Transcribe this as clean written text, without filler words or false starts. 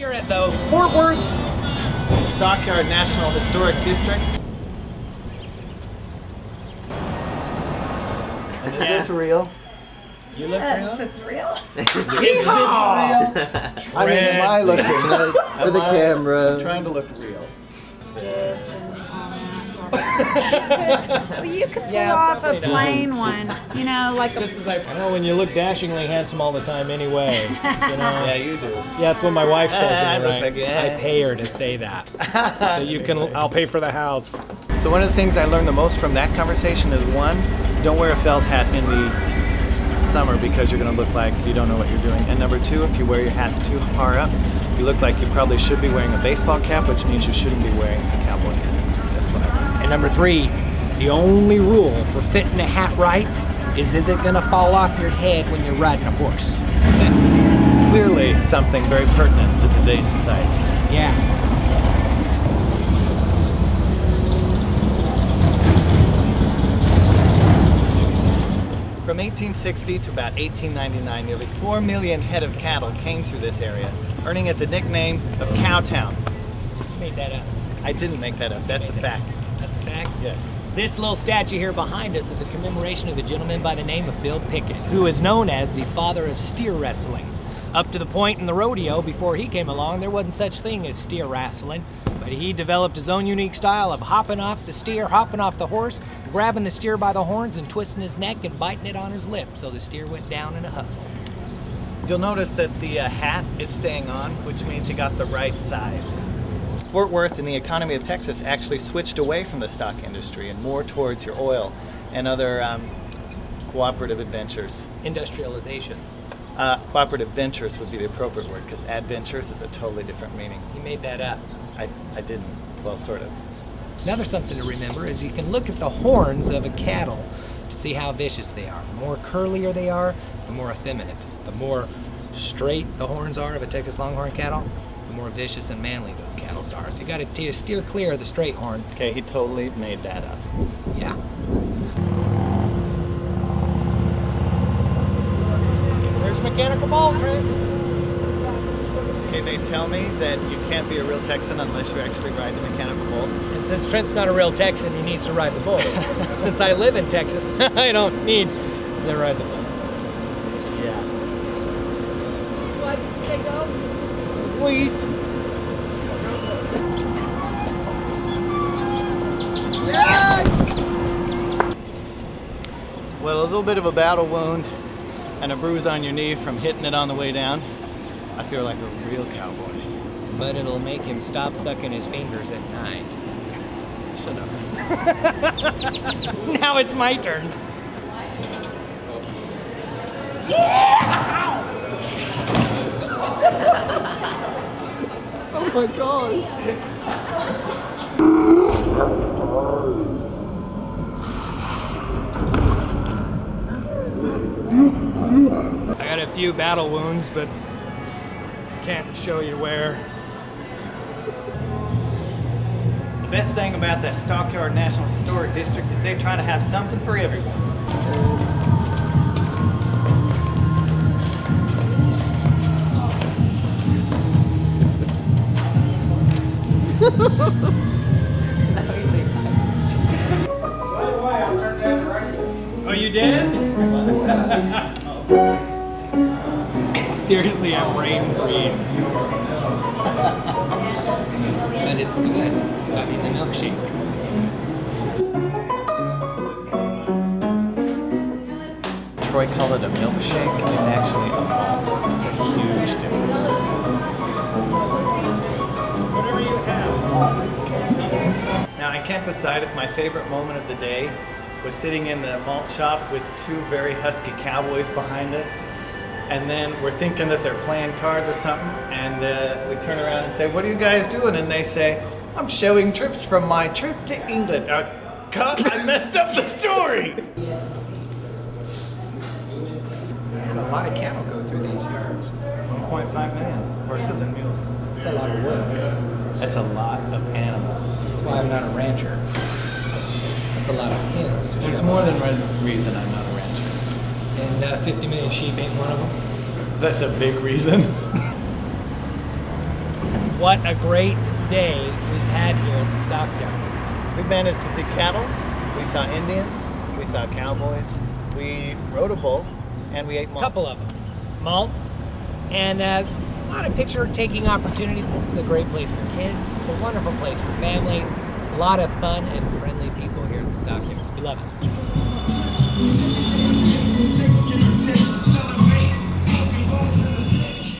We are at the Fort Worth Stockyard National Historic District. And is this real? You look Yes, it's real. Is this real? I mean, am I looking for the camera? I'm trying to look real. Well, you could pull off a plain one, you know, like Just as I know, when you look dashingly handsome all the time anyway, you know. Yeah, you do. Yeah, that's what my wife says. look like I pay her to say that. So you can, I'll pay for the house. So one of the things I learned the most from that conversation is, one, don't wear a felt hat in the summer because you're going to look like you don't know what you're doing. And number two, if you wear your hat too far up, you look like you probably should be wearing a baseball cap, which means you shouldn't be wearing a cowboy hat. That's what I learned. And number three, the only rule for fitting a hat right is it gonna fall off your head when you're riding a horse? Clearly something very pertinent to today's society. Yeah. From 1860 to about 1899, nearly 4 million head of cattle came through this area, earning it the nickname of Cowtown. You made that up. I didn't make that up, that's a fact. That's a fact? Yes. This little statue here behind us is a commemoration of a gentleman by the name of Bill Pickett, who is known as the father of steer wrestling. Up to the point in the rodeo, before he came along, there wasn't such thing as steer wrestling, but he developed his own unique style of hopping off the steer, hopping off the horse, grabbing the steer by the horns and twisting his neck and biting it on his lip, so the steer went down in a hustle. You'll notice that the hat is staying on, which means he got the right size. Fort Worth and the economy of Texas actually switched away from the stock industry and more towards your oil and other cooperative adventures. Industrialization. Cooperative ventures would be the appropriate word, because adventures is a totally different meaning. You made that up. I didn't. Well, sort of. Another something to remember is you can look at the horns of a cattle to see how vicious they are. The more curlier they are, the more effeminate. The more straight the horns are of a Texas Longhorn cattle, the more vicious and manly those cattle are. So you got to steer clear of the straight horn. Okay, he totally made that up. Yeah. There's a mechanical ball, Trent. Okay, they tell me that you can't be a real Texan unless you actually ride the mechanical bull. And since Trent's not a real Texan, he needs to ride the bull. Since I live in Texas, I don't need to ride the bull. Yeah. what did you say, go? Wait. Well, a little bit of a battle wound and a bruise on your knee from hitting it on the way down. I feel like a real cowboy. But it'll make him stop sucking his fingers at night. Shut up. Now it's my turn. Oh my God. I got a few battle wounds, but can't show you where. The best thing about that Stockyard National Historic District is they try to have something for everyone. Oh, you did? Seriously, I'm brain freeze. But it's good. I mean, the milkshake is good. Troy called it a milkshake. It's actually a malt. It's a huge difference. Whatever you have. Now, I can't decide if my favorite moment of the day was sitting in the malt shop with two very husky cowboys behind us, and then we're thinking that they're playing cards or something, and we turn around and say, "What are you guys doing?" And they say, "I'm showing trips from my trip to England." God, I messed up the story! And a lot of cattle go through these yards. 1.5 million horses and mules. It's a lot of work. That's a lot of animals. That's why I'm not a rancher. That's a lot of hens to There's show. more than one reason I'm not a rancher. And 50 million sheep ain't one of them. That's a big reason. What a great day we've had here at the Stockyards. We managed to see cattle, we saw Indians, we saw cowboys, we rode a bull, and we ate malts. A couple of them. Malts, and a lot of picture-taking opportunities. This is a great place for kids. It's a wonderful place for families. A lot of fun and friendly people here at the Stockyards. We love it.